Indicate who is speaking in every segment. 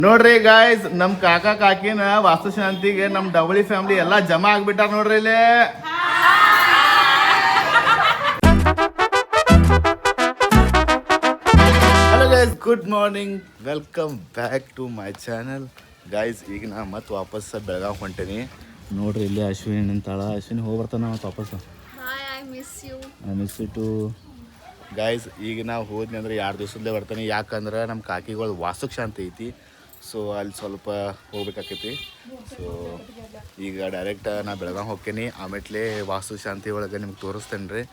Speaker 1: ನೋಡ್ರಿ ಗಾಯ್ಸ್ ನಮ್ ಕಾಕಾ ಕಾಕಿನ ವಾಸ್ತುಶಾಂತಿಗೆ ನಮ್ ಡಬಳಿ ಫ್ಯಾಮಿಲಿ ಎಲ್ಲಾ ಜಮಾ ಆಗ್ಬಿಟ್ಟಾರ ನೋಡ್ರಿ ಇಲ್ಲಿ. Hello guys, good morning, welcome back to my channel guys. ಈಗ ನಾ ಮತ್ತೆ ವಾಪಸ್ ಬೆಳಗಾವ್ ಹೊಂಟೇನಿ. ನೋಡ್ರಿ ಇಲ್ಲಿ ಅಶ್ವಿನಿ ನಿಂತಾಳ. ಅಶ್ವಿನಿ ಹೋಗಿ ಬರ್ತಾನ ಮತ್ತೆ ವಾಪಸ್.
Speaker 2: I miss you
Speaker 1: too guys. ಈಗ ನಾವು ಹೋದ್ನಿ ಅಂದ್ರೆ 2 ದಿವಸದಲ್ಲೇ ಬರ್ತಾನೆ. ಯಾಕಂದ್ರೆ ನಮ್ಮ ಕಾಕಿಗಳು ವಾಸ್ತುಕ್ ಶಾಂತಿ ಐತಿ. ಸೊ ಅಲ್ಲಿ ಸ್ವಲ್ಪ ಹೋಗ್ಬೇಕಾಕೈತಿ. ಸೊ ಈಗ ಡೈರೆಕ್ಟ್ ನಾ ಬೆಳಗಾವ್ ಹೋಗ್ತೀನಿ. ಆಮೇಲೆ ವಾಸ್ತು ಶಾಂತಿ ಒಳಗೆ ನಿಮ್ಗೆ ತೋರಿಸ್ತೇನೆ ರೀ.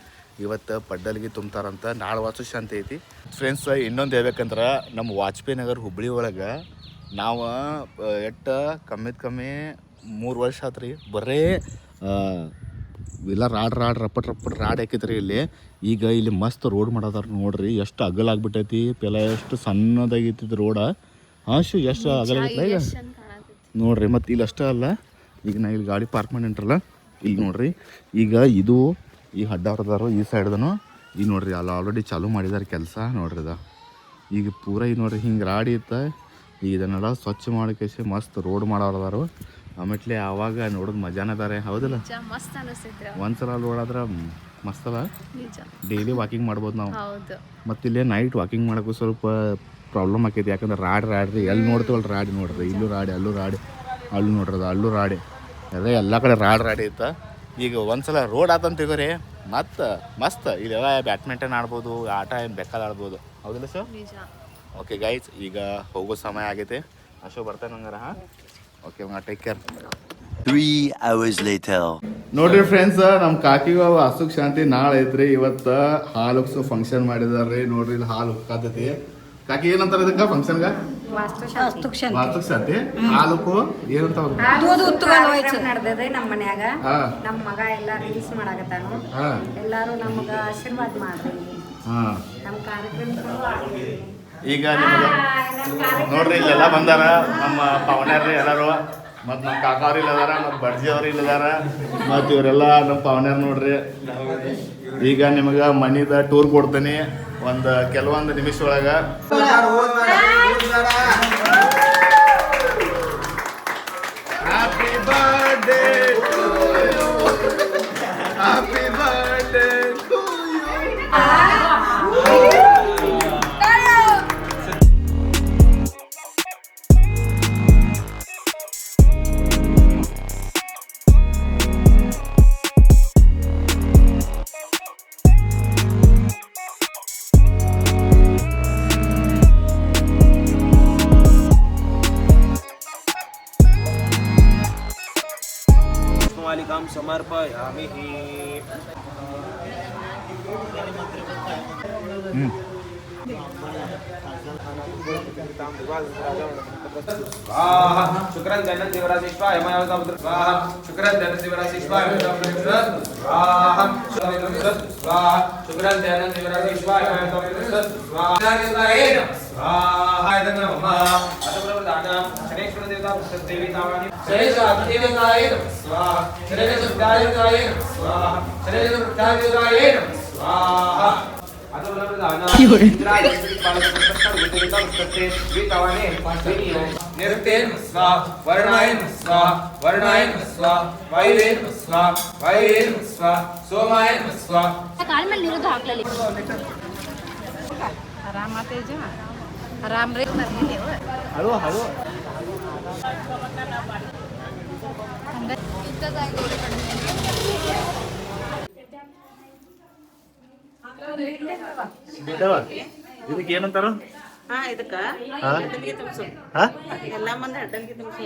Speaker 1: ಇವತ್ತು ಪಡ್ಡಲ್ಗಿ ತುಂಬ್ತಾರಂತ, ನಾಳೆ ವಾಸ್ತು ಶಾಂತಿ ಐತಿ ಫ್ರೆಂಡ್ಸ್. ಇನ್ನೊಂದು ಹೇಳ್ಬೇಕಂದ್ರೆ ನಮ್ಮ ವಾಜಪೇಯಿ ನಗರ್ ಹುಬ್ಬಳ್ಳಿ ಒಳಗೆ ನಾವು ಕಮ್ಮಿ 3 ವರ್ಷ ಆತ್ರಿ. ಬರೇ ಇಲ್ಲ ರಾಡ್ ರಪ್ಪಟ್ ರಾಡ್ ಹಾಕೈತ್ರಿ ಇಲ್ಲಿ. ಈಗ ಇಲ್ಲಿ ಮಸ್ತ್ ರೋಡ್ ಮಾಡದಾರ ನೋಡ್ರಿ. ಎಷ್ಟು ಅಗಲಾಗ್ಬಿಟ್ಟೈತಿ. ಪೆಲ ಎಷ್ಟು ಸಣ್ಣದಾಗೈತಿ ರೋಡ. ಎಷ್ಟು ಅಗಲಾಗೈತಿ ಈಗ ನೋಡ್ರಿ. ಮತ್ತು ಇಲ್ಲಿ ಅಷ್ಟೇ ಅಲ್ಲ, ಈಗ ನಾ ಇಲ್ಲಿ ಗಾಡಿ ಪಾರ್ಕ್ ಮಾಡಿ ಹೊಂಟ್ರಲ್ಲ ಇಲ್ಲಿ ನೋಡ್ರಿ. ಈಗ ಇದು ಈ ಅಡ್ಡ ಹೊರದಾರು ಈ ಸೈಡ್ದನು ಈಗ ನೋಡ್ರಿ. ಅಲ್ಲಿ ಆಲ್ರೆಡಿ ಚಾಲೂ ಮಾಡಿದಾರೆ ಕೆಲಸ ನೋಡ್ರಿ. ಈಗ ಪೂರ ಈಗ ನೋಡ್ರಿ ಹಿಂಗೆ ರಾಡಿ ಇತ್ತು. ಈಗ ಇದನ್ನೆಲ್ಲ ಸ್ವಚ್ಛ ಮಾಡೋಕೆ ಮಸ್ತ್ ರೋಡ್ ಮಾಡೋರದಾರು. ಆಮೇಲೆ ಆವಾಗ ನೋಡೋದು ಮಜಾನ ಬೇರೆ, ಹೌದಿಲ್ಲ? ಒಂದ್ಸಲ ನೋಡಾದ್ರೆ ಮಸ್ತ್ ಅಲ್ಲ. ಡೈಲಿ ವಾಕಿಂಗ್ ಮಾಡ್ಬೋದು ನಾವು. ಮತ್ತು ಇಲ್ಲೇ ನೈಟ್ ವಾಕಿಂಗ್ ಮಾಡೋಕ್ಕೂ ಸ್ವಲ್ಪ ಪ್ರಾಬ್ಲಮ್ ಆಕೈತಿ. ಯಾಕಂದ್ರೆ ರಾಡ್ರಿ ಎಲ್ಲಿ ನೋಡ್ತೀವಲ್ಲ ರಾಡಿ ನೋಡ್ರಿ. ಇಲ್ಲೂ ರಾಡಿ, ಅಲ್ಲೂ ರಾಡಿ, ಅಲ್ಲೂ ನೋಡ್ರಿ, ಅಲ್ಲೂ ರಾಡಿ, ಅದೇ ಎಲ್ಲ ಕಡೆ ರಾಡಿ ಇತ್ತು. ಈಗ ಒಂದ್ಸಲ ರೋಡ್ ಆತಂತ ತಿಗೋರಿ ಮತ್ತು ಮಸ್ತ್ ಇಲ್ಲೆಲ್ಲ ಬ್ಯಾಡ್ಮಿಂಟನ್ ಆಡ್ಬೋದು, ಆಟ ಏನು ಬೇಕಾದ ಆಡ್ಬೋದು, ಹೌದಿಲ್ಲ ಸರ್? ಓಕೆ ಗೈಸ್, ಈಗ ಹೋಗೋ ಸಮಯ ಆಗೈತೆ. ಅಶೋ ಬರ್ತಾನೆ ಹಂಗಾರ. ಹಾಂ, okay, take care.
Speaker 3: 3 hours later.
Speaker 1: ನೋಡ್ರಿ ಫ್ರೆಂಡ್ಸ್, ನಮ್ಮ ಕಾಕಿಗ ವಾಸ್ತುಕ್ ಶಾಂತಿ ನಾಳೆ ಐತ್ರಿ. ಇವತ್ತು ಹಾಲು ಉಕ್ಸೋ ಫಂಕ್ಷನ್ ಮಾಡಿದಾರ್ರಿ. ನೋಡ್ರಿ ಇಲ್ಲಿ ಹಾಲು ಉಕ್ಕಾತೈತಿ. ಕಾಕಿ ಏನಂತಾರ ಇದಕ್ಕ ಫಂಕ್ಷನ್ಗ? ವಾಸ್ತುಕ್ ಶಾಂತಿ. ಹಾಲುಕು ಏನಂತ
Speaker 4: ನಡೆದದೆ ನಮ್ಮ ಮನ್ಯಾಗ. ನಮ್ಮ ಮಗ ಎಲ್ಲ ರೀಲ್ಸ್ ಮಾಡಾಕತ್ತಾನು. ಎಲ್ಲಾರು ನಮಗ ಆಶೀರ್ವಾದ ಮಾಡ್ರಿ. ನಮ್ಮ ಕಾರ್ಯಕ್ರಮ
Speaker 1: ಈಗ ನಿಮ್ಗೆ ನೋಡ್ರಿ ಇಲ್ಲೆಲ್ಲ ಬಂದಾರ ನಮ್ಮ ಪವನ್ಯಾರ್ರಿ ಎಲ್ಲರೂ. ಮತ್ತು ನಮ್ಮ ಕಾಕಾವ್ರು ಇಲ್ಲದಾರ, ಮತ್ತು ಬಡ್ಜಿ ಅವ್ರು ಇಲ್ಲದಾರ, ಮತ್ತು ಇವರೆಲ್ಲ ನಮ್ಮ ಪವನ್ಯಾರು ನೋಡ್ರಿ. ಈಗ ನಿಮಗೆ ಮನಿದ ಟೂರ್ ಕೊಡ್ತೀನಿ ಕೆಲವೊಂದು ನಿಮಿಷ ಒಳಗೆ. Happy birthday to you, happy birthday to you.
Speaker 5: मालिकां समर्पयामि। शुक्रं दैनं देवराशिष्वाय मयावतापुत्र स्वाहा। शुक्रं दैनं देवराशिष्वाय मयावतापुत्र स्वाहा। शुक्रं दैनं देवराशिष्वाय मयावतापुत्र स्वाहा। स्वाहा नमः। अतप्रवदानां शनेश्वर देवता देवी तावानि शनेश्वर देवताय स्वाहा। शनेश्वर देवताय स्वाहा। शनेश्वर देवताय स्वाहा। अतप्रवदानां इंद्राय देवता देवी तावानि निरुक्तेन स्वाहा। वर्णाय स्वाहा। वर्णाय स्वाहा। वायुवेन स्वाहा। वायुवेन स्वाहा। सोमाय स्वाहा।
Speaker 2: ಕಾಲ ಮೇಲೆ ನೀರು ಹಾಕ್ಲಲಿ ಆರಾಮ ತೇಜ ಆರಾಮ ರೇ
Speaker 1: ಹಲೋ ಹಲೋ ಇದಕ್ಕೆ ಏನಂತಾರ?
Speaker 6: ಇದಕ್ಕ ಎಲ್ಲ ಮಂದಿ ಅಡ್ಡಲ್ಗಿ ತುಂಬಿಸಿ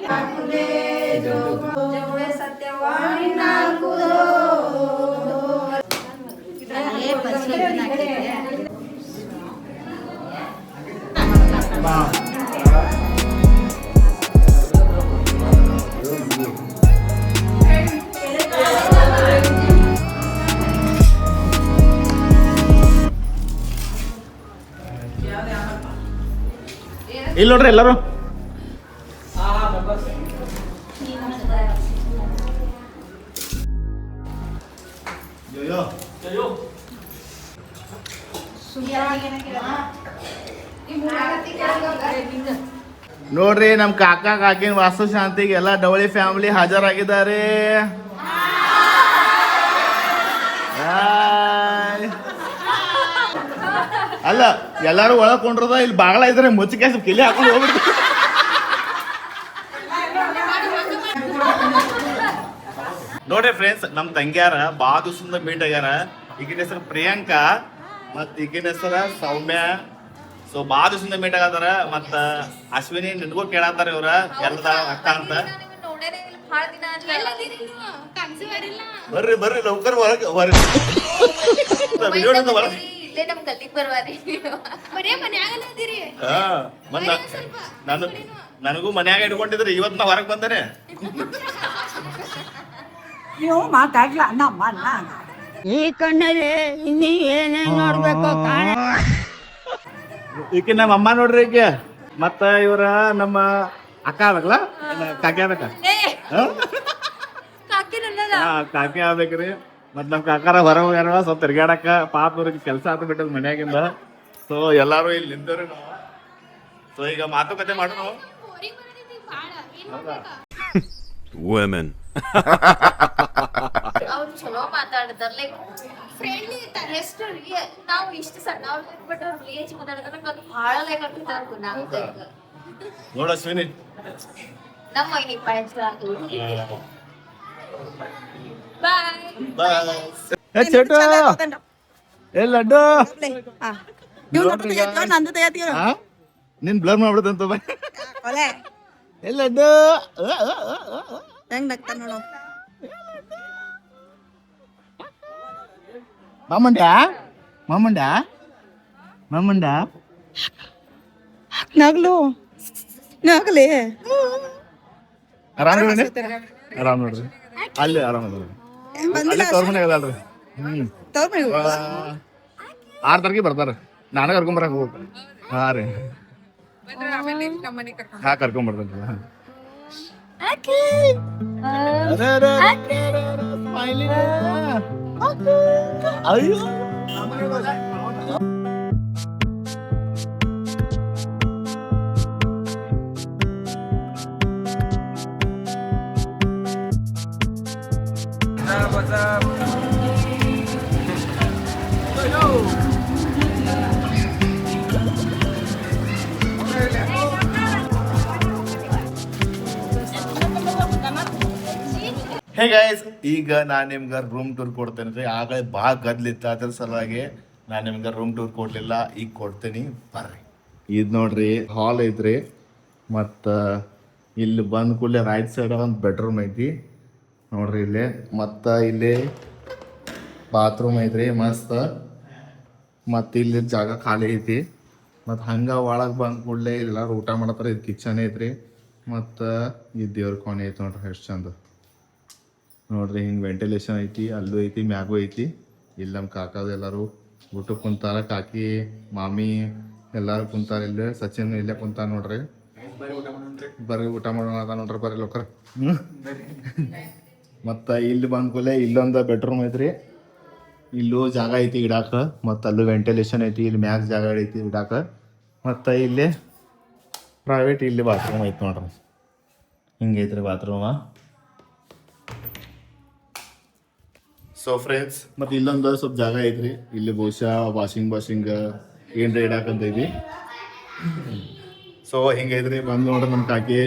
Speaker 1: ಇಲ್ಲಿ ನೋಡ್ರಿ ಎಲ್ಲರೂ. ನೋಡ್ರಿ ನಮ್ಮ ಕಾಕ ಕಾಕಿನ ವಾಸ್ತು ಶಾಂತಿಗೆ ಎಲ್ಲ ಡವಳಿ ಫ್ಯಾಮಿಲಿ ಹಾಜರಾಗಿದ್ದಾರೆ. ಹಾಯ್. ಅಲ್ಲ ಎಲ್ಲಾರು ಒಳಗ್ ಕೊಂಡ್ರದ ಇಲ್ಲಿ ಬಾಗ್ಲ ಇದ್ರೆ ಮುಚ್ಚಿಗೆ ಕಿಲಿ ಹಾಕೊಂಡು ಹೋಗ್ಬಿಡ್ತು. ನೋಡ್ರಿ ಫ್ರೆಂಡ್ಸ್, ನಮ್ ತಂಗ್ಯಾರ ಬಾಳ ದಿವಸದಿಂದ ಮೀಟ್ ಆಗ್ಯಾರ. ಈಗಿನ ಹೆಸರು ಪ್ರಿಯಾಂಕಾ ಮತ್ ಈಗಿನ ಹೆಸರ ಸೌಮ್ಯ. ಸೊ ಬಾಳ ದಿವಸದಿಂದ ಮೀಟ್ ಆಗತ್ತಾರ. ಮತ್ತ ಅಶ್ವಿನಿ ನಿನ್ಗೂ ಕೇಳತ್ತಾರ ಇವ್ರ ಎಲ್ಲದ ಅಕ್ಕ ಅಂತ. ಬರ್ರಿ ಬರ್ರಿ ಲೌಕರ್ ಹೊರಗೆ ನನಗೂ ಮನ್ಯಾಗ ಇಟ್ಕೊಂಡಿದ್ರಿ, ಇವತ್ ನಾ ಹೊರಗ್ ಬಂದೇನೆ.
Speaker 7: ನೀವು ಮಾತಾಡ್ಲ ನಮ್ಮ ಈ ಕಣ್ಣಲ್ಲಿ ಇನ್ನೀ ಏನೇನ್ ನೋಡ್ಬೇಕು
Speaker 1: ಈಕೆ ನಮ್ಮ ಅಮ್ಮ ನೋಡ್ರಿ. ಈಕೆ ಮತ್ತ ಇವ್ರ ನಮ್ಮ ಅಕ್ಕ ಆಗ್ಬೇಕಲ್ಲ, ಕಾಕಿ ಆಗ್ಬೇಕ? ಕಾಕಿ ಆಗ್ಬೇಕ್ರಿ. ಮತ್ ನಮ್ ಕಾಕಾರ ಹೊರ ಹೋಗ್ಯಾರ ಸ್ವಲ್ಪ ತಿರ್ಗಾಡಕ. ಪಾಪ ಅವ್ರಿಗೆ ಕೆಲಸ ಆತ ಬಿಟ್ಟದ ಮನ್ಯಾಗಿಂದ. ಸೊ ಎಲ್ಲಾರು ಇಲ್ಲಿ ನಿಂತವ್ರಿ ನಾವು. ಸೊ ಈಗ ಮಾತುಕತೆ ಮಾಡೋಣ.
Speaker 3: Women.
Speaker 2: ಅವ್ರು ಚಲೋ ಮಾತಾಡ್ತಾರ, ಲೈಕ್ ಫ್ರೆಂಡ್ಲಿ ಇರ್ತಾರೆ. ಎಷ್ಟು ನಾವು ಇಷ್ಟು ಸಣ್ಣ ಬಟ್ ಅವ್ರು ಏಜ್ ಮಾತಾಡಿದ್ರೆ ಅದು ಬಹಳ ಲೈಕ್ ಆಗ್ತಿರ್ತಾರೆ. ನಾವು
Speaker 1: ನೋಡ ಅಶ್ವಿನಿ,
Speaker 2: ನಮ್ಮ ಮನೆಗೆ ಬಾಯ್.
Speaker 1: ಚೋಟು ಏ ಲಡ್ಡು ನಿನ್ ಬ್ಲರ್ ಮಾಡ್ಬಿಡುತ್ತಂತ ಏ ಲಡ್ಡು.
Speaker 7: ಹೆಂಗ್ ನಗ್ತಾನ ನೋಡು.
Speaker 1: ಮಾಮಂಡ್ಯ ಮಾಮಂಡ್ಯ ಮಾಮಂಡ್ಯ
Speaker 7: ನಗ್ಲು ನಗ್ಲಿ.
Speaker 1: ಆರಾಮ್ ನೋಡ್ರಿ, ಆರಾಮ್ ನೋಡ್ರಿ. ಅಲ್ಲಿ ಆರಾಮ್ ಅದ, ಅಲ್ಲಿ ತವ್ರ ಮನೆ ಅದಲ್ರಿ. 6 ತಾರೀಕಿಗೆ ಬರ್ತಾರ. ನಾನ ಕರ್ಕೊಂಬರಕ್ ಹೋಗ. ಹಾ ರೀ, ಹಾ ಕರ್ಕೊಂಬರ್ತೇನೆ. ಅಯ್ಯೋ ಹೇ ಗೈಸ್, ಈಗ ನಾನು ನಿಮ್ಗೆ ರೂಮ್ ಟೂರ್ ಕೊಡ್ತೇನೆ ರೀ. ಆಗಲೇ ಭಾಳ ಗದ್ಲಿತ್ತು, ಅದ್ರ ಸಲುವಾಗಿ ನಾನು ನಿಮ್ಗೆ ರೂಮ್ ಟೂರ್ ಕೊಡಲಿಲ್ಲ. ಈಗ ಕೊಡ್ತೀನಿ ಬರ್ರಿ. ಇದು ನೋಡ್ರಿ ಹಾಲ್ ಐತ್ರಿ. ಮತ್ತು ಇಲ್ಲಿ ಬಂದ ಕೂಡಲೇ ರೈಟ್ ಸೈಡ್ ಒಂದು ಬೆಡ್ರೂಮ್ ಐತಿ ನೋಡ್ರಿ ಇಲ್ಲಿ. ಮತ್ತು ಇಲ್ಲಿ ಬಾತ್ರೂಮ್ ಐತ್ರಿ ಮಸ್ತ್. ಮತ್ತು ಇಲ್ಲಿ ಜಾಗ ಖಾಲಿ ಐತಿ. ಮತ್ತು ಹಂಗೆ ಒಳಗೆ ಬಂದ ಕೂಡಲೇ ಎಲ್ಲರೂ ಊಟ ಮಾಡತ್ತಾರೆ. ಇದು ಕಿಚನ್ ಐತ್ರಿ. ಮತ್ತು ಈ ದೇವ್ರ ಕೋಣೆ ಐತಿ ನೋಡ್ರಿ ಎಷ್ಟು ಚಂದ ನೋಡ್ರಿ. ಹಿಂಗೆ ವೆಂಟಿಲೇಷನ್ ಐತಿ, ಅಲ್ಲೂ ಐತಿ, ಮ್ಯಾಗೂ ಐತಿ. ಇಲ್ಲಿ ನಮ್ಮ ಕಾಕದು ಎಲ್ಲರೂ ಊಟಕ್ಕೆ ಕುಂತಾರ. ಕಾಕಿ ಮಾಮಿ ಎಲ್ಲರೂ ಕುಂತಾರ. ಇಲ್ಲಿ ಸಚಿನ್ ಇಲ್ಲೇ ಕುಂತಾರ ನೋಡ್ರಿ. ಬರ್ರಿ ಊಟ ಮಾಡೋಣ ಅದ ನೋಡ್ರಿ, ಬರ್ರಿ ಲೋಕರ್. ಮತ್ತು ಇಲ್ಲಿ ಬಂದ ಕೂಡಲೇ ಇಲ್ಲೊಂದು ಬೆಡ್ರೂಮ್ ಐತ್ರಿ. ಇಲ್ಲೂ ಜಾಗ ಐತಿ ಇಡಾಕ. ಮತ್ತು ಅಲ್ಲೂ ವೆಂಟಿಲೇಷನ್ ಐತಿ. ಇಲ್ಲಿ ಮ್ಯಾಗ ಜಾಗ ಐತಿ ಇಡಾಕ. ಮತ್ತು ಇಲ್ಲಿ ಪ್ರೈವೇಟ್ ಇಲ್ಲಿ ಬಾತ್ರೂಮ್ ಐತಿ ನೋಡ್ರಿ. ಹಿಂಗೈತ್ರಿ ಬಾತ್ರೂಮ. ಸೊ ಫ್ರೆಂಡ್ಸ್, ಮತ್ತು ಇಲ್ಲೊಂದು ಸ್ವಲ್ಪ ಜಾಗ ಐತ್ರಿ. ಇಲ್ಲಿ ಬಹುಶಃ ವಾಷಿಂಗ್ ಏನ್ರ ಇಡಾಕಂತ ಐತಿ. ಸೊ ಹಿಂಗೈತ್ರಿ. ಬಂದು ನೋಡ್ರಿ ನಮ್ಮ ಕಾಕಿ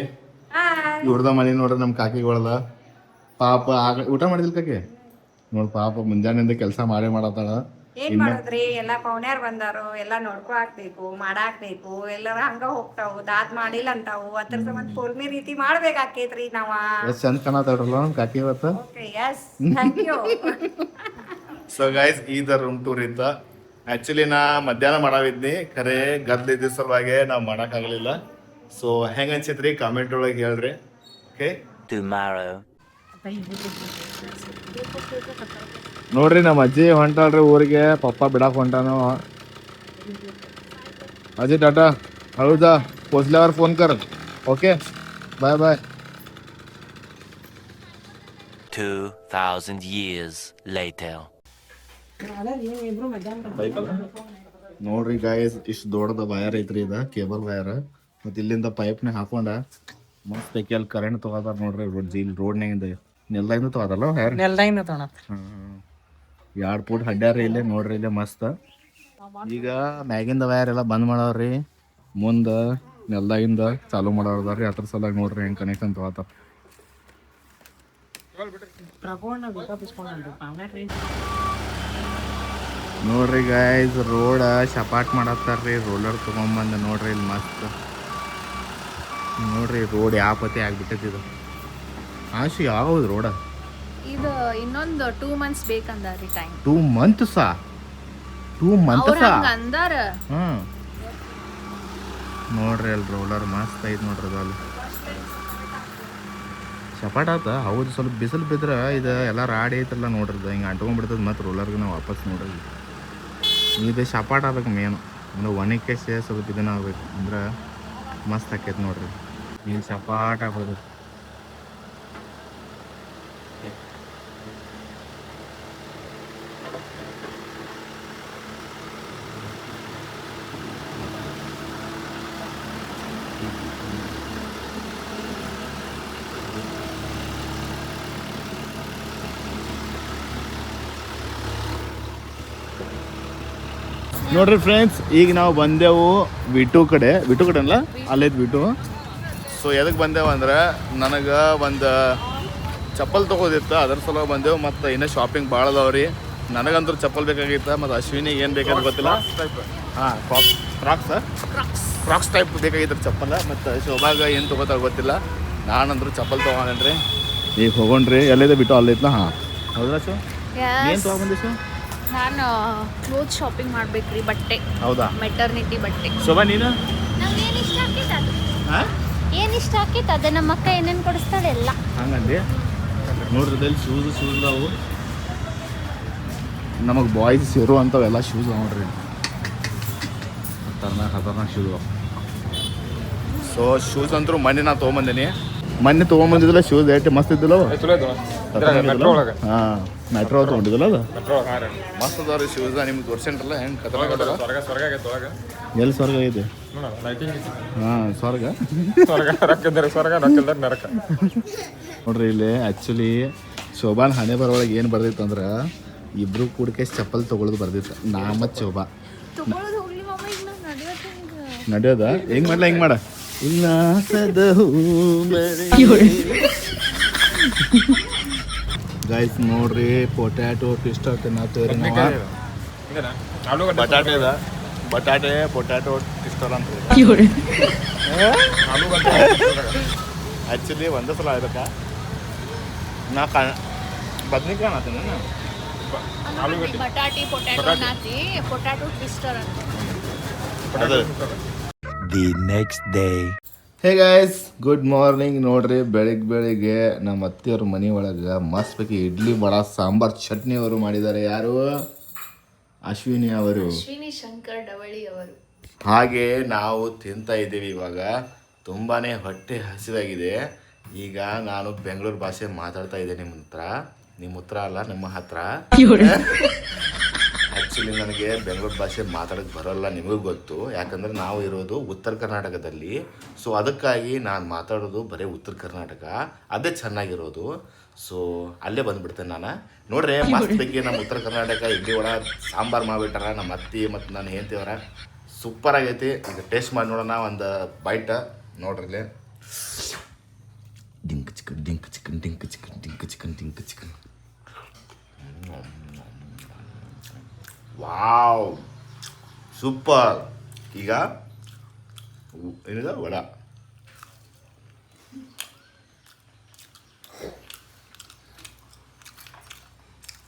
Speaker 1: ಇವ್ರದ ಮನೆ ನೋಡ್ರಿ. ನಮ್ಮ ಕಾಕಿಗಳದ ಪಾಪ ಊಟ ಮಾಡಿದಿಲ್ಲ ಕಾಕಿ ನೋಡಿ. ಪಾಪ ಮುಂಜಾನೆಯಿಂದ ಕೆಲಸ ಮಾಡತ್ತಾಳ.
Speaker 4: ಏನ್ ಮಾಡೋದ್ರಿ, ಎಲ್ಲಾ ಪೌನ್ಯಾರ್ ಬಂದಾರು, ಎಲ್ಲಾ ನೋಡ್ಕೊ ಹಾಕ್ಬೇಕು, ಮಾಡಾಕ್ಬೇಕು. ಎಲ್ಲಾರ ಹಂಗ ಹೋಗ್ತಾವು, ದಾದ್ ಮಾಡಿಲ್ಲ ಅಂತಾವು. ಅದ್ರ ಸಂಬಂಧ ಪೂರ್ಣಿ ರೀತಿ ಮಾಡ್ಬೇಕಾಕೇತ್ರಿ ನಾವ.
Speaker 1: ಎಷ್ಟು ಚಂದ ಕಾಣತಾಡ್ರಲ್ಲ ನಮ್ಮ ಕಾಕಿ ಇವತ್ತು. ಸೊ ಗೈಸ್, ಇದ ರೂಮ್ ಟೂರ್ ಇತ್ತ. ಆ್ಯಕ್ಚುಲಿ ನಾ ಮಧ್ಯಾಹ್ನ ಮಾಡಾವಿದ್ನಿ, ಖರೆ ಗದ್ಲಿದ್ದ ಸಲುವಾಗಿ ನಾವು ಮಾಡೋಕ್ಕಾಗಲಿಲ್ಲ. ಸೊ ಹೆಂಗೆ ಅನ್ಸಿತ್ರಿ ಕಾಮೆಂಟ್ ಒಳಗೆ ಹೇಳ್ರಿ. Okay,
Speaker 3: Tomorrow.
Speaker 1: ನೋಡ್ರಿ ನಮ್ಮ ಅಜ್ಜಿ ಹೊಂಟಾಳ್ರಿ ಊರಿಗೆ. ಪಪ್ಪ ಬಿಡಾಕ್ ಹೊಂಟಾನ. ಅಜ್ಜಿ ಟಾಟಾ, ಹೌದಾ पोचल्यावर फोन कर. Okay, bye bye.
Speaker 3: 2,000 years later.
Speaker 1: ನೋಡ್ರಿ ಗಾಯ್ಸ್, ಇಷ್ಟು ದೊಡ್ಡದ ವಯರ್ ಐತ್ರಿ. ಇದ ಕೇಬಲ್ ವಯರ್. ಮತ್ತು ಇಲ್ಲಿಂದ ಪೈಪ್ನ ಹಾಕೊಂಡ ಮಸ್ತ್ ಐಕಿ ಅಲ್ಲಿ ಕರೆಂಟ್ ತೊಗೋತಾರ ನೋಡ್ರಿ ರೋಡ್ನಾಗಿಂದ ನೆಲ್ದಾಗಿಂದ ತೊಗೋದಲ್ಲ ಯಾರು
Speaker 6: ನೆಲ್ದಾಗಿಂದ ತೊಗೊಳ
Speaker 1: 2 ಫೂಟ್ ಹಡ್ಡ್ಯಾರ ಇಲ್ಲೇ ನೋಡ್ರಿ ಇಲ್ಲೇ ಮಸ್ತ್. ಈಗ ಮ್ಯಾಗಿಂದ ವಯರ್ ಎಲ್ಲ ಬಂದ್ ಮಾಡವ್ರಿ, ಮುಂದೆ ನೆಲ್ದಾಗಿಂದ ಚಾಲೂ ಮಾಡೋರ್ದಾರ್ರಿ. ಅದ್ರ ಸಲುವಾಗಿ ನೋಡ್ರಿ ಹೆಂಗೆ ಕನೆಕ್ಷನ್ ತೊಗೋತಾರ. ನೋಡ್ರಿ ಗೈಸ್ ರೋಡ್ ಶಪಾಟ್ ಮಾಡತ್ತಾರ್ರಿ, ರೋಲರ್ ತೊಗೊಂಬಂದು ನೋಡ್ರಿ ಇಲ್ಲಿ ಮಸ್ತ್. ನೋಡ್ರಿ ರೋಡ್ ಯಾವ ಪತಿ ಆಗ್ಬಿಟ್ಟೈತಿ ಇದು. ಆಶು ಯಾವಾಗ ರೋಡ
Speaker 2: ಇದು ಇನ್ನೊಂದು 2 months ಬೇಕಂದಾರಿ ಟೈಮ್.
Speaker 1: 2 months 2 months
Speaker 2: ಅಂದಾರ.
Speaker 1: ಹ್ಮ್ ನೋಡ್ರಿ ಅಲ್ಲಿ ರೋಲರ್ ಮಸ್ತ್ ಐತಿ ನೋಡ್ರಿ ಅದು ಅಲ್ಲಿ ಚಪಾಟ್ ಆತ. ಹೌದು ಸ್ವಲ್ಪ ಬಿಸಿಲು ಬಿದ್ರೆ ಇದು ಎಲ್ಲ ರಾಡಿ ಐತಲ್ಲ ನೋಡ್ರಿ ಹಿಂಗೆ ಅಂಟ್ಕೊಂಡ್ಬಿಡ್ತದೆ ಮತ್ತು ರೋಲರ್ಗೆ ನಾವು ವಾಪಸ್ ನೋಡ್ರಿ. ಇದು ಚಪಾಟ್ ಆಗ್ಬೇಕು ಮೇನು, ಅಂದ್ರೆ ಒಣಕ್ಕೆ ಸ್ವಲ್ಪ ಇದನ್ನ ಆಗ್ಬೇಕು ಅಂದ್ರೆ ಮಸ್ತ್ ಆಕೈತಿ ನೋಡ್ರಿ. ಇಲ್ಲಿ ಚಪಾಟ್ ಆಗ್ಬೋದು. ನೋಡ್ರಿ ಫ್ರೆಂಡ್ಸ್, ಈಗ ನಾವು ಬಂದೆವು ವಿಟು ಕಡೆ ಅಲ್ಲ ಅಲ್ಲೈತೆ ವಿಟು. ಸೊ ಎದಕ್ಕೆ ಬಂದೆವು ಅಂದ್ರೆ ನನಗೆ ಒಂದು ಚಪ್ಪಲ್ ತೊಗೋದಿತ್ತು, ಅದ್ರ ಸಲುವಾಗಿ ಬಂದೆವು. ಮತ್ತು ಇನ್ನೂ ಶಾಪಿಂಗ್ ಭಾಳ ಅದಾವ್ರಿ. ನನಗಂತೂ ಚಪ್ಪಲ್ ಬೇಕಾಗಿತ್ತು, ಮತ್ತು ಅಶ್ವಿನಿಗೆ ಏನು ಬೇಕಾದ್ರೆ ಗೊತ್ತಿಲ್ಲ. ಹಾಂ ಕ್ರಾಕ್ಸ್ ಟೈಪ್ ಬೇಕಾಗಿತ್ತು ಚಪ್ಪಲ್. ಮತ್ತು ಶೋಭಾಗ ಏನು ತೊಗೋತಾರೆ ಗೊತ್ತಿಲ್ಲ. ನಾನಂದ್ರೂ ಚಪ್ಪಲ್ ತೊಗೊಂಡ್ರಿ. ಈಗ ಹೋಗೋಣ್ರಿ. ಎಲ್ಲೈತೆ ಬಿಟ್ಟು ಅಲ್ಲೈತ್ಲ. ಹಾಂ ಹೌದಾ ಶೋ, ಏನು ತೊಗೊಂಬಂದಿ ಶೋ?
Speaker 2: ನಾನು ಕ್ಲೋತ್ ಶಾಪಿಂಗ್ ಮಾಡ್ಬೇಕ್ರಿ, ಬಟ್ಟೆ.
Speaker 1: ಹೌದಾ,
Speaker 2: ಮೆಟರ್ನಿಟಿ ಬಟ್ಟೆ.
Speaker 1: ಶೋಭಾ ನೀನು
Speaker 2: ನಂಗೆ ಏನು ಇಷ್ಟ ಆಕೈತೆ ಅದು, ಏನು ಇಷ್ಟ ಆಕೈತೆ ಅದೇ. ನಮ್ಮ ಅಕ್ಕ ಏನೇನು ಕೊಡಿಸ್ತಾಳೆ ಎಲ್ಲ
Speaker 1: ಹಂಗಂದಿ. ನೋಡ್ರಿ ಇಲ್ಲಿ ಶೂಸ್ ಅವು ನಮಗೆ ಬಾಯ್ಸ್ ಸೇರೋ ಅಂಥವೆಲ್ಲ ಶೂಸ್ ನೋಡ್ರಿ. ಖತರ್ನಾಕ್ ಶೂಸ್. ಸೊ ಶೂಸ್ ಅಂತೂ ಮೊನ್ನೆ ನಾ ತೊಗೊಂಬಂದಿನಿ. ಮೊನ್ನೆ ತೊಗೊಂಬಂದಿದ್ದಿಲ್ಲ ಶೂಸ್ ಏಟ್ ಮಸ್ತ್ ಇದ್ದಿಲ್ಲ. ಹಾಂ ಮೆಟ್ರೋ ತೊಗೊಂಡಿದ್ದಲ್ಲ ಅದು ಮಸ್ತ್ ಅದಾವ್ರಿ ಶೂಸ್. ನಿಮ್ಗೆ ತೋರ್ಸೇನ್ರಲ್ಲ ಹೆಂಗೆ ಖತರ್ನಾಕ್ ಎಲ್ಲಿ ಸ್ವರ್ಗ ಐತೆ? ಹಾಂ ಸ್ವರ್ಗ ನೋಡ್ರಿ ಇಲ್ಲಿ ಆ್ಯಕ್ಚುಲಿ ಶೋಭಾನ್ ಹಣೆ ಬರೋಳಗೆ ಏನು ಬರ್ದಿತ್ತು ಅಂದ್ರೆ ಇಬ್ರು ಕೂಡಿಕೆ ಚಪ್ಪಲ್ ತೊಗೊಳೋದು ಬರ್ದಿತ್ತು. ನಾ ಮತ್ತು ಶೋಭಾ ನಡೆಯೋದ ಹೆಂಗೆ ಮಾಡ್ಲ ಹಿಂಗೆ ಮಾಡ ಗೈಸ್. ನೋಡ್ರಿ ಪೊಟ್ಯಾಟೊ ಟ್ವಿಸ್ಟರ್ ತಿನ್ನತ್ತೇವ್ರಿ ನಾವು. ಬಟಾಟೆ ಪೊಟ್ಯಾಟೊ ಟ್ವಿಸ್ಟರ್ ಅಂತ ಆ್ಯಕ್ಚುಲಿ ಒಂದೇ ಸಲ ಆಗ್ಬೇಕಾ ನಾ ಬದ್ನಿಕಾಯಿ ಅನ್ನತ್ತೀನಿ.
Speaker 2: ಬಟಾಟಿ ಪೊಟ್ಯಾಟೊ ನಾತಿ ಪೊಟ್ಯಾಟೊ ಟ್ವಿಸ್ಟರ್ ಅಂತ.
Speaker 3: The next day.
Speaker 1: ಹೇ ಗೈಸ್, ಗುಡ್ ಮಾರ್ನಿಂಗ್. ನೋಡ್ರಿ ಬೆಳಿಗ್ಗೆ ನಮ್ಮ ಅತ್ತೆಯವ್ರ ಮನೆ ಒಳಗೆ ಮಸ್ತ್ ಬೇಕಿ ಇಡ್ಲಿ ವಡ ಸಾಂಬಾರ್ ಚಟ್ನಿ ಅವರು ಮಾಡಿದ್ದಾರೆ. ಯಾರು? ಅಶ್ವಿನಿ ಅವರು,
Speaker 2: ಅಶ್ವಿನಿ ಶಂಕರ್ ಡವಳಿ ಅವರು.
Speaker 1: ಹಾಗೆ ನಾವು ತಿಂತಾ ಇದ್ದೀವಿ. ಇವಾಗ ತುಂಬಾ ಹೊಟ್ಟೆ ಹಸಿವಾಗಿದೆ. ಈಗ ನಾನು ಬೆಂಗಳೂರು ಭಾಷೆ ಮಾತಾಡ್ತಾ ಇದ್ದೆ ನಿಮ್ಮ ಹತ್ರ ಅಲ್ಲ, ನಿಮ್ಮ ಹತ್ರ. ಆ್ಯಕ್ಚುಲಿ ನನಗೆ ಬೆಂಗಳೂರು ಭಾಷೆ ಮಾತಾಡೋಕ್ಕೆ ಬರೋಲ್ಲ, ನಿಮಗೂ ಗೊತ್ತು. ಯಾಕಂದರೆ ನಾವು ಇರೋದು ಉತ್ತರ ಕರ್ನಾಟಕದಲ್ಲಿ. ಸೊ ಅದಕ್ಕಾಗಿ ನಾನು ಮಾತಾಡೋದು ಬರೀ ಉತ್ತರ ಕರ್ನಾಟಕ, ಅದೇ ಚೆನ್ನಾಗಿರೋದು. ಸೊ ಅಲ್ಲೇ ಬಂದುಬಿಡ್ತೇನೆ ನಾನು. ನೋಡ್ರಿ ಮಸ್ತ್ ಬಗ್ಗೆ ನಮ್ಮ ಉತ್ತರ ಕರ್ನಾಟಕ ಇಡ್ಲಿ ವಡ ಸಾಂಬಾರು ಮಾಡಿಬಿಟ್ಟಾರ ನಮ್ಮ ಅತ್ತಿ ಮತ್ತು ನಾನು ಹೇಳ್ತೀವರ. ಸೂಪರ್ ಆಗೈತಿ. ಈಗ ಟೇಸ್ಟ್ ಮಾಡಿ ನೋಡೋಣ ಒಂದು ಬೈಟ. ನೋಡ್ರಿ ಡಿಂಕ್ ಚಿಕನ್ ಡಿಂಕ್ ಚಿಕನ್ ಡಿಂಕ್ ಚಿಕನ್ ಡಿಂಕ್ ಚಿಕನ್ ಡಿಂಕ್ ಚಿಕನ್. Wow super. ಈಗ ಏನಿದೆ ವಡ.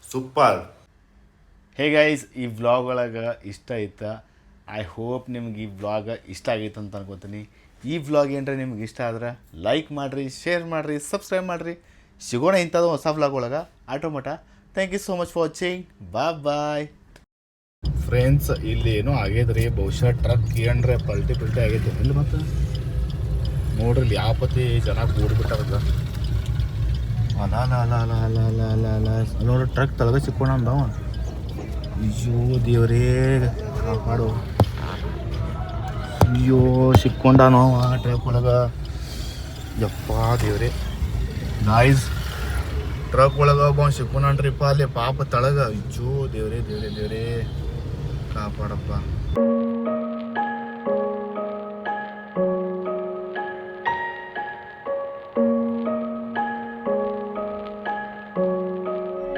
Speaker 1: ಸೂಪರ್. ಹೇ ಗೈಸ್, ಈ ವ್ಲಾಗ್ ಒಳಗೆ ಇಷ್ಟ ಆಯ್ತಾ? ಐ ಹೋಪ್ ನಿಮ್ಗೆ ಈ ವ್ಲಾಗ್ ಇಷ್ಟ ಆಗೈತೆ ಅಂತ ಅನ್ಕೋತೀನಿ. ಈ ವ್ಲಾಗ್ ಏನರ ನಿಮ್ಗೆ ಇಷ್ಟ ಆದ್ರೆ ಲೈಕ್ ಮಾಡಿರಿ, ಶೇರ್ ಮಾಡಿರಿ, ಸಬ್ಸ್ಕ್ರೈಬ್ ಮಾಡಿರಿ. ಸಿಗೋಣ ಇಂಥದ್ದು ಹೊಸ ವ್ಲಾಗ್ ಒಳಗೆ ಆಟೋಮಟ. Thank you so much for watching. Bye. Friends, ಇಲ್ಲಿ ಏನೋ ಆಗೈತ್ರಿ, ಬಹುಶಃ ಟ್ರಕ್ ಏನ್ರೆ ಪಲ್ಟಿ ಆಗೈತೆ ಇಲ್ಲಿ. ಮತ್ತು ನೋಡ್ರಿ ಇಲ್ಲಿ ಯಾವ ಪತಿ ಜನ ಕೂಡ್ಬಿಟ್ಟಾರಲ್ಲ. ಅಲ್ಲ ನೋಡ್ರಿ ಟ್ರಕ್ ತಳಗ ಸಿಕ್ಕೋಣ ಅಂದವ. ಅಯ್ಯೋ ದೇವರೇ ಕಾಪಾಡು. ಅಯ್ಯೋ ಸಿಕ್ಕೊಂಡಾನೋ ಆ ಟ್ರಕ್ ಒಳಗೆ. ಯಪ್ಪ ದೇವ್ರೆ ಗಾಯ್ಸ್, ಟ್ರಕ್ ಒಳಗೆ ಒಬ್ಬ ಸಿಕ್ಕೊಂಡ್ರಿಪ್ಪ ಅಲ್ಲಿ ಪಾಪ ತಳಗ. ಅಯ್ಯೋ ದೇವ್ರೆ ದೇವ್ರೆ ದೇವ್ರೆ ಕಾಪಾಡಪ್ಪ.